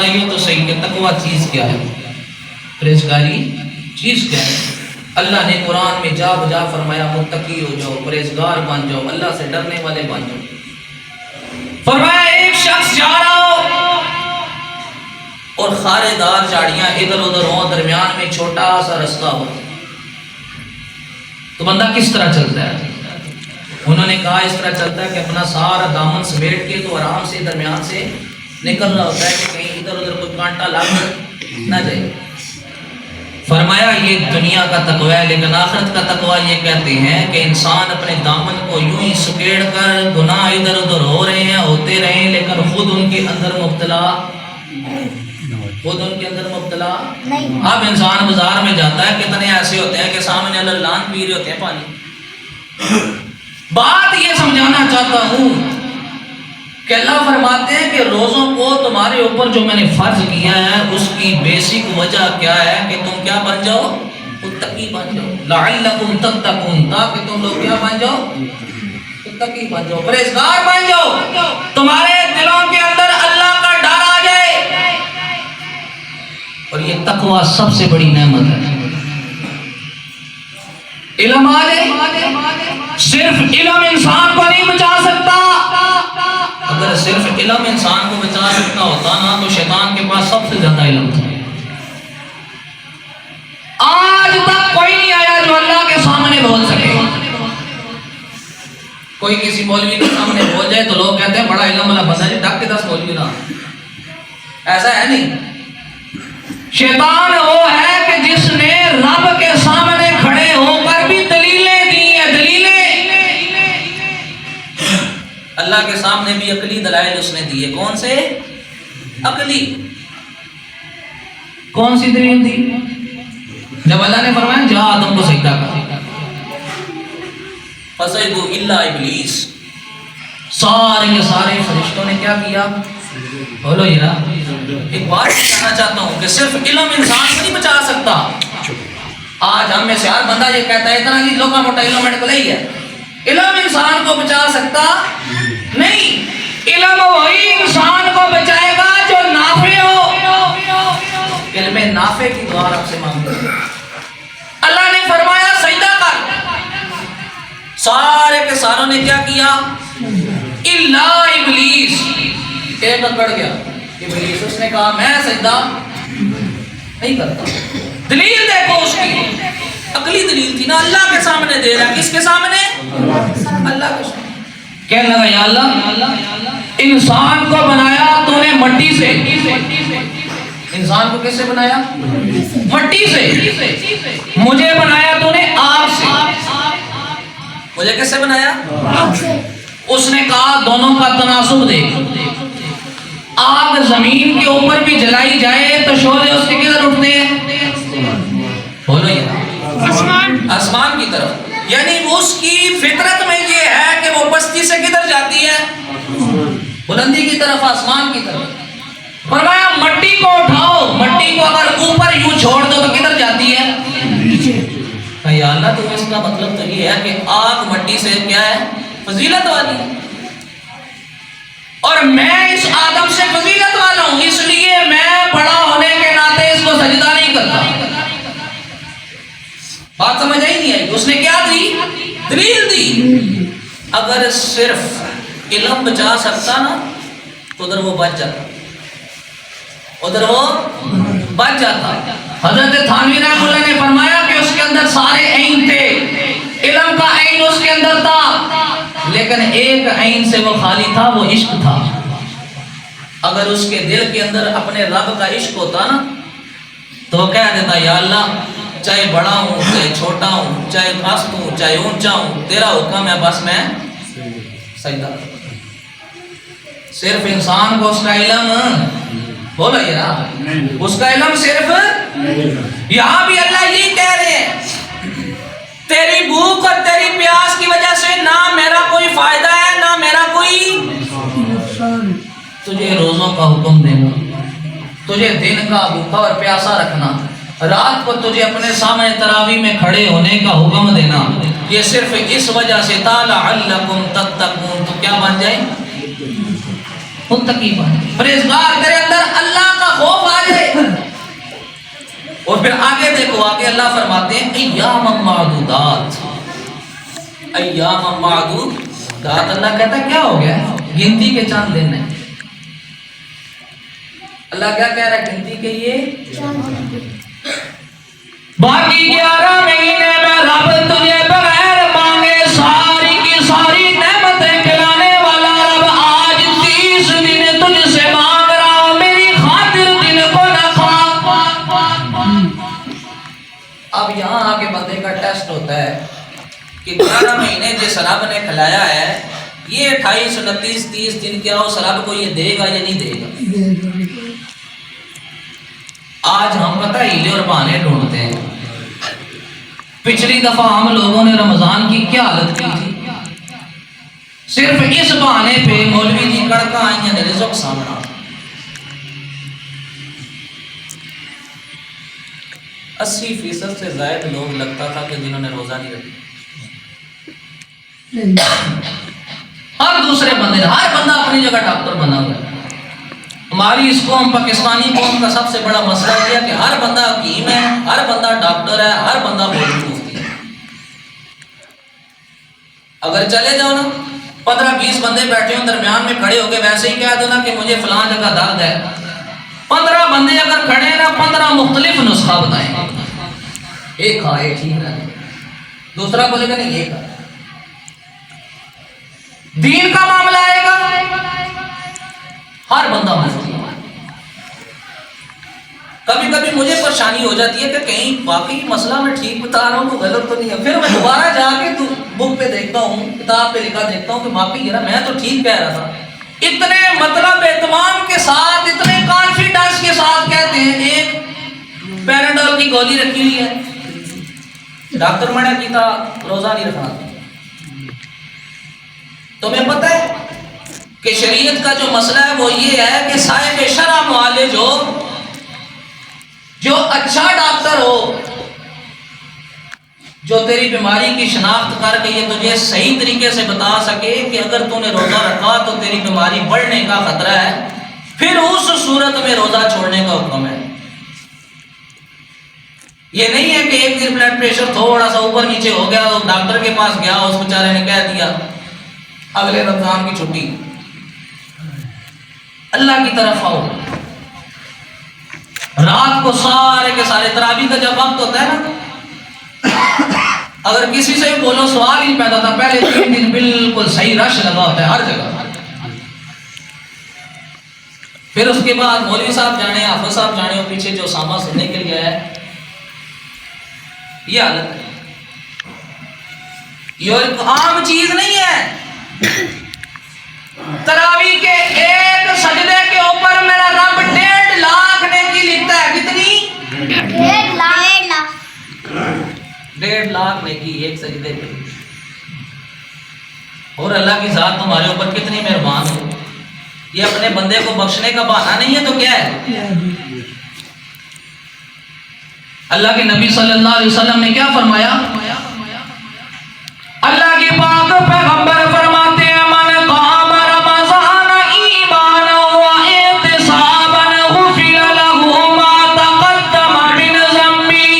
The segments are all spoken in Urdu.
فرمائیے تو صحیح کہ تقویٰ چیز کیا ہے، پرہیزگاری چیز کیا ہے؟ اللہ نے قرآن میں جا بجا فرمایا متقی ہو جاؤ، پرہیزگار بن جاؤ، اللہ سے ڈرنے والے بن جاؤ۔ فرمایا ایک شخص جا رہا ہو اور خارے دار جھاڑیاں ادھر ادھر ہوں، درمیان میں چھوٹا سا رستہ ہو، تو بندہ کس طرح چلتا ہے؟ انہوں نے کہا اس طرح چلتا ہے کہ اپنا سارا دامن سمیٹ کے تو آرام سے درمیان سے نکل رہا ہوتا ہے کہ کہیں ادھر ادھر کوئی کانٹا لگ نہ جائے۔ فرمایا یہ دنیا کا تقوی ہے، لیکن آخرت کا تقوی یہ کہتے ہیں کہ انسان اپنے دامن کو یوں ہی سکیڑ کر گناہ ادھر ادھر ہو رہے ہیں، ہوتے رہیں، لیکن خود ان کے اندر مبتلا نہیں۔ اب انسان بازار میں جاتا ہے، کتنے ایسے ہوتے ہیں کہ سامنے لان پی رہے ہوتے ہیں پانی۔ بات یہ سمجھانا چاہتا ہوں کہ اللہ فرماتے ہیں کہ روزوں کو تمہارے اوپر جو میں نے فرض کیا ہے اس کی بیسک وجہ کیا ہے کہ تم کیا بن جاؤ؟ متقی بن جاؤ، لعلکم تتقون، تاکہ تم لوگ کیا بن جاؤ؟ متقی بن جاؤ، پرہیزگار بن جاؤ، تمہارے دلوں کے اندر اللہ کا ڈر آ جائے۔ اور یہ تقوی سب سے بڑی نعمت ہے۔ علم آ جائے، صرف علم انسان کو نہیں بچا سکتا۔ اگر صرف علم انسان کو بچا سکتا ہوتا نا تو شیطان کے پاس سب سے زیادہ علم تھا۔ آج تک کوئی نہیں آیا جو اللہ کے سامنے بول سکے۔ کوئی کسی مولوی کے سامنے بول جائے تو لوگ کہتے ہیں بڑا علم والا بندہ ہے، ڈاک کے 10 مولوی نہ، ایسا ہے نہیں۔ شیطان وہ ہے کہ جس نے رب کے سامنے کھڑے ہو کر بھی دلیلیں دی ہیں، دلیلیں اللہ کے سامنے بھی عقلی دلائل اس نے دیے۔ کون سے عقلی؟ کون سی دلیل دی؟ جب اللہ نے فرمایا جا آدم کو سجدہ کر، فسجدوا الا ابلیس، سارے کے سارے فرشتوں نے کیا کیا؟ بولو یار، ایک بات کہنا چاہتا ہوں کہ صرف علم انسان کو نہیں بچا سکتا۔ آج ہم میں سے ہر بندہ یہ کہتا ہے اتنا جی لوکا موٹا علم میرے کو نہیں ہے، علم انسان کو بچا سکتا نہیں۔ علم وہی انسان کو بچائے گا جو نافع ہو۔ علم نافع کی دعا رب سے مانگتے ہیں۔ اللہ نے فرمایا سجدہ کر، سارے کے ساروں نے کیا کیا؟ الا ابلیس، ایک اکڑ گیا ابلیس، اس نے کہا میں سجدہ نہیں کرتا۔ دلیل دیکھو اس کی، عقلی دلیل تھی نا، اللہ کے سامنے دے رہا ہے۔ کس کے سامنے؟ اللہ کے سامنے۔ کہنے لگا یا اللہ انسان کو بنایا تو نے مٹی سے، انسان کو کس سے بنایا؟ مٹی سے۔ مجھے بنایا تو نے آگ سے، مجھے کس سے بنایا؟ آگ سے۔ اس نے کہا دونوں کا تناسب دیکھ، آگ زمین کے اوپر بھی جلائی جائے تو شعلے اس کے کدھر اٹھتے ہیں؟ بولو یہ آسمان کی طرف، یعنی اس کی فطرت میں یہ ہے کہ وہ پستی سے کدھر جاتی ہے؟ بلندی کی طرف، آسمان کی طرف۔ فرمایا مٹی کو اٹھاؤ، مٹی کو اگر اوپر یوں چھوڑ دو تو کدھر جاتی ہے؟ نیچے۔ یا اللہ تو اس کا مطلب تو یہ ہے کہ آگ مٹی سے کیا ہے؟ فضیلت والی ہے، اور میں اس آدم سے فضیلت والا ہوں، اس لیے میں بڑا ہونے کے ناطے اس کو سجدہ نہیں کرتا۔ بات سمجھ آئی نہیں آئی؟ اس نے کیا دی؟ دلیل دی۔ اگر صرف علم بچا سکتا نا تو ادھر وہ بچ جاتا، ادھر وہ بچ جاتا۔ حضرت تھانوی رحمہ اللہ نے فرمایا کہ اس کے اندر سارے عین تھے، علم کا عین اس کے اندر تھا، لیکن ایک عین سے وہ خالی تھا، وہ عشق تھا۔ اگر اس کے دل کے اندر اپنے رب کا عشق ہوتا نا تو وہ کہہ دیتا یا اللہ چاہے بڑا ہوں، چاہے چھوٹا ہوں، چاہے پست ہوں، چاہے اونچا ہوں، تیرا حکم ہے بس میں سجدہ کرتا۔ صرف انسان کو اس کا علم، بولو یار، اس کا علم صرف، یہاں بھی اللہ یہی کہہ رہے ہیں تیری بھوک اور تیری پیاس کی وجہ سے نہ میرا کوئی فائدہ ہے نہ میرا کوئی، تجھے روزوں کا حکم دینا، تجھے دن کا بھوکا اور پیاسا رکھنا، رات کو تجھے اپنے سامنے تراویح میں کھڑے ہونے کا حکم دینا، یہ صرف اس وجہ سے لعلکم تتقون، تو کیا بن جائے؟ متقی بن، پرہیزگار، تیرے اندر اللہ کا تو پھر آگے دیکھو، آگے اللہ فرماتے ہیں ایام معدودات، ایام معدودات، اللہ کہتا ہے کیا ہو گیا، گنتی کے چند دن ہیں۔ اللہ کیا کہہ رہا ہے، گنتی کے یہ باقی 11 مہینے میں رب تجھے بغیر مانگے ساری کی ساری نعمتیں کھلانے والا رب آج 30 دن تجھ سے مانگ رہا ہوں، میری خاطر دن کو نہ کھا۔ اب یہاں آ کے بندے کا ٹیسٹ ہوتا ہے کہ 11 مہینے جس رب نے کھلایا ہے، یہ 28 29 30 دن کیا اس رب کو یہ دے گا یا نہیں دے گا؟ آج ہم پتہ ہیلے اور بہانے ڈھونڈتے ہیں۔ پچھلی دفعہ ہم لوگوں نے رمضان کی کیا حالت کی تھی، صرف اس بہانے پہ مولوی جی کڑکا آئیں نے رزق سامنا۔ 80% سے زائد لوگ لگتا تھا کہ جنہوں نے روزہ نہیں رکھا، ہر دوسرے بندے، ہر بندہ اپنی جگہ ڈاکٹر بنا ہوا ہے۔ ہماری اس قوم، پاکستانی قوم کا سب سے بڑا مسئلہ یہ ہے کہ ہر بندہ حکیم ہے، ہر بندہ ڈاکٹر ہے، ہر بندہ مولوی مفتی ہے۔ اگر چلے جاؤ نا 15-20 بندے بیٹھے ہوں درمیان میں کھڑے ہو کے ویسے ہی کہہ دو نا کہ مجھے فلاں جگہ درد ہے، 15 بندے اگر کھڑے ہیں نا 15 مختلف نسخہ بتائیں گے، ایک کھائے ٹھیک ہے، دوسرا بولے گا نہیں یہ کھا۔ دین کا معاملہ آئے گا ہر بندہ مفتی ہے۔ کبھی کبھی مجھے پریشانی ہو جاتی ہے کہ کہیں واقعی مسئلہ میں ٹھیک بتا رہا ہوں تو غلط تو نہیں ہے، پھر میں دوبارہ جا کے بک پہ دیکھتا ہوں، کتاب پہ لکھا دیکھتا ہوں کہ واقعی میں تو ٹھیک کہہ رہا تھا۔ اتنے مطلب اہتمام کے ساتھ، اتنے کانفیڈنس کے ساتھ کہتے ہیں ایک پیراڈول کی گولی رکھی ہوئی ہے، ڈاکٹر منع کی تھا روزہ نہیں رکھنا۔ تمہیں پتہ ہے کہ شریعت کا جو مسئلہ ہے وہ یہ ہے کہ صاحب شرع معالج ہو، جو اچھا ڈاکٹر ہو، جو تیری بیماری کی شناخت کر کے یہ تجھے صحیح طریقے سے بتا سکے کہ اگر تو نے روزہ رکھا تو تیری بیماری بڑھنے کا خطرہ ہے، پھر اس صورت میں روزہ چھوڑنے کا حکم ہے۔ یہ نہیں ہے کہ ایک دن بلڈ پریشر تھوڑا سا اوپر نیچے ہو گیا تو ڈاکٹر کے پاس گیا، اس بیچارے نے کہہ دیا اگلے رمضان کی چھٹی۔ اللہ کی طرف آؤ، رات کو سارے کے سارے تراویح کا جب وقت ہوتا ہے نا، اگر کسی سے بھی بولو سوال ہی پیدا تھا، پہلے 3 دن بالکل صحیح رش لگا ہوتا ہے ہر جگہ، پھر اس کے بعد مولوی صاحب جانے، حافظ صاحب جانے، اور پیچھے جو سامع سننے کے لیے ہے، یہ حالت ہے۔ یہ ایک عام چیز نہیں ہے۔ تراویح کے ایک سجدے کے اوپر میرا رب 1.5 لاکھ نیکی لکھتا ہے۔ کتنی؟ 1.5 لاکھ 1.5 لاکھ نیکی ایک سجدے پہ۔ اور اللہ کی ذات تمہارے اوپر کتنی مہربان ہو، یہ اپنے بندے کو بخشنے کا بہانہ نہیں ہے تو کیا ہے؟ اللہ کے نبی صلی اللہ علیہ وسلم نے کیا فرمایا؟ اللہ کے پاک پیغمبر فرماتے ہیں من قام رمضان ایمانا و احتسابا غفر له ما تقدم من ذنبه۔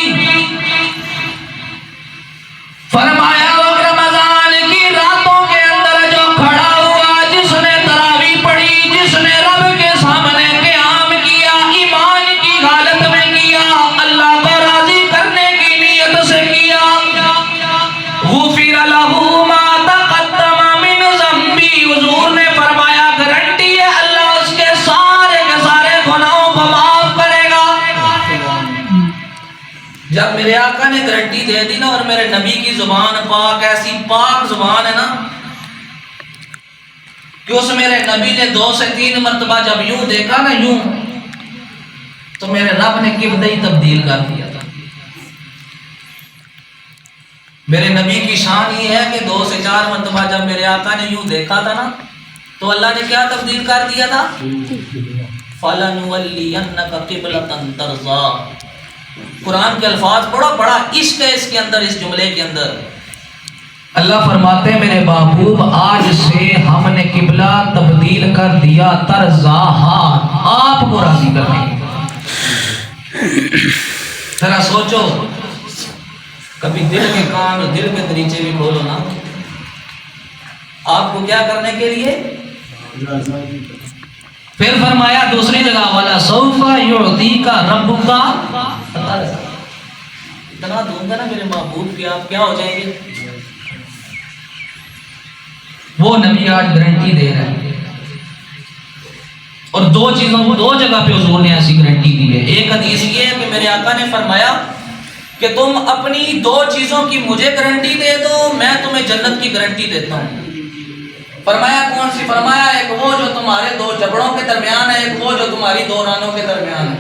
فرمایا رمضان کی راتوں کے اندر جو کھڑا ہوا، جس نے تراویح پڑھی، جس نے رب کے سامنے قیام کیا، ایمان کی حالت میں کیا، اللہ کو راضی کرنے کی نیت سے کیا، غفر له ما تقدم من ذنبی، حضور نے فرمایا گارنٹی ہے اللہ اس کے سارے گناہوں کو معاف کرے گا۔ جب میرے آقا نے گارنٹی دے دی نا، اور میرے نبی کی زبان پاک ایسی پاک زبان ہے نا کہ اس میرے نبی نے 2 سے 3 مرتبہ جب یوں دیکھا نا، یوں، تو میرے رب نے قبلہ ہی تبدیل کر دیا تھا۔ میرے نبی کی شان یہ ہے کہ 2 سے 4 مرتبہ جب میرے آقا نے یوں دیکھا تھا نا، تو اللہ نے کیا تبدیل کر دیا تھا؟ فَلَنُوَلِّيَنَّكَ قِبْلَةً تَرْضَاهَا۔ قرآن کے الفاظ پڑھو، بڑا عشق ہے اس کے اندر، اس جملے کے اندر۔ اللہ فرماتے ہیں میرے محبوب آج سے ہم نے قبلہ تبدیل کر دیا، ترضاہا، آپ کو راضی کرنے کے۔ ذرا سوچو، کبھی دل کے کان اور دل کے دریچے بھی کھولو نا، آپ کو کیا کرنے کے لیے؟ پھر فرمایا دوسری جگہ والا سوف یعطیک ربک، اتنا دوں گا نا میرے محبوب کی، آپ کیا ہو جائیں گے؟ وہ نبی آج گارنٹی دے رہے ہیں، اور دو چیزوں کو دو جگہ پہ حضور نے ایسی گارنٹی دی ہے۔ ایک حدیث یہ ہے کہ میرے آقا نے فرمایا کہ تم اپنی دو چیزوں کی مجھے گارنٹی دے دو، میں تمہیں جنت کی گارنٹی دیتا ہوں۔ فرمایا کون سی؟ فرمایا ایک وہ جو تمہارے دو جبڑوں کے درمیان ہے، ایک وہ جو تمہاری دو رانوں کے درمیان ہے۔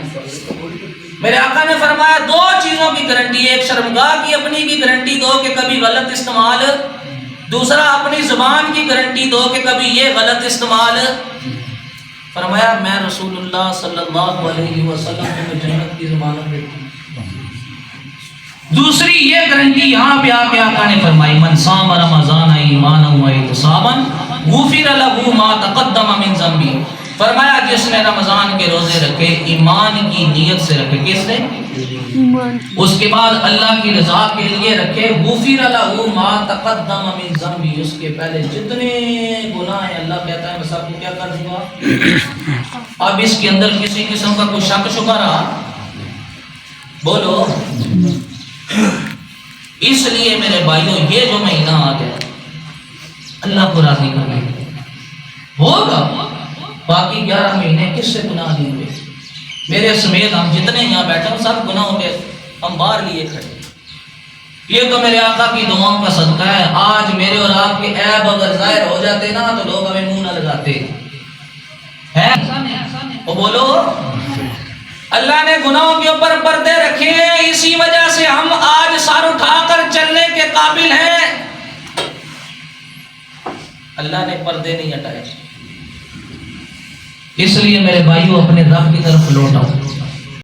میرے آقا نے فرمایا دو چیزوں کی گارنٹی، ایک شرمگاہ کی اپنی کی گارنٹی دو کہ کبھی غلط استعمال، دوسرا اپنی زبان کی گارنٹی دو کہ کبھی یہ غلط استعمال۔ فرمایا میں رسول اللہ صلی اللہ علیہ وسلم تمہیں جنت کی ضمانت دیتا ہوں۔ دوسری یہ گارنٹی یہاں پہ آ کے آقا نے فرمائی من صام رمضان ایمانا و احتسابا غفر له ما تقدم من ذنبہ۔ فرمایا جس نے رمضان کے روزے رکھے ایمان کی نیت سے رکھے، کس نے؟ اس کے بعد اللہ کی رضا کے لیے رکھے، غفر له ما تقدم من ذنبہ، اس کے پہلے جتنے گناہ ہیں اللہ کہتا ہے میں سب کو کیا کر دوں گا۔ اب اس کے اندر کسی قسم کا کوئی شک شبہ رہا؟ بولو۔ اس لیے میرے بھائیوں یہ جو مہینہ آ گیا اللہ کو راضی کرنے ہوگا، باقی 11 مہینے کس سے گناہ نہیں ہوئے؟ میرے سمیت ہم جتنے یہاں بیٹھے ہیں سب گناہوں کے ہم باہر لیے کھڑے۔ یہ تو میرے آقا کی دعاؤں کا صدقہ ہے۔ آج میرے اور آپ کے عیب اگر ظاہر ہو جاتے نا تو لوگ ہمیں منہ نہ لگاتے ہیں۔ وہ بولو، اللہ نے گناہوں کے اوپر پردے رکھے ہیں، اسی وجہ سے ہم آج سر اٹھا کر چلنے کے قابل ہیں۔ اللہ نے پردے نہیں ہٹائے، اس لیے میرے بھائیوں اپنے رب کی طرف لوٹاؤ۔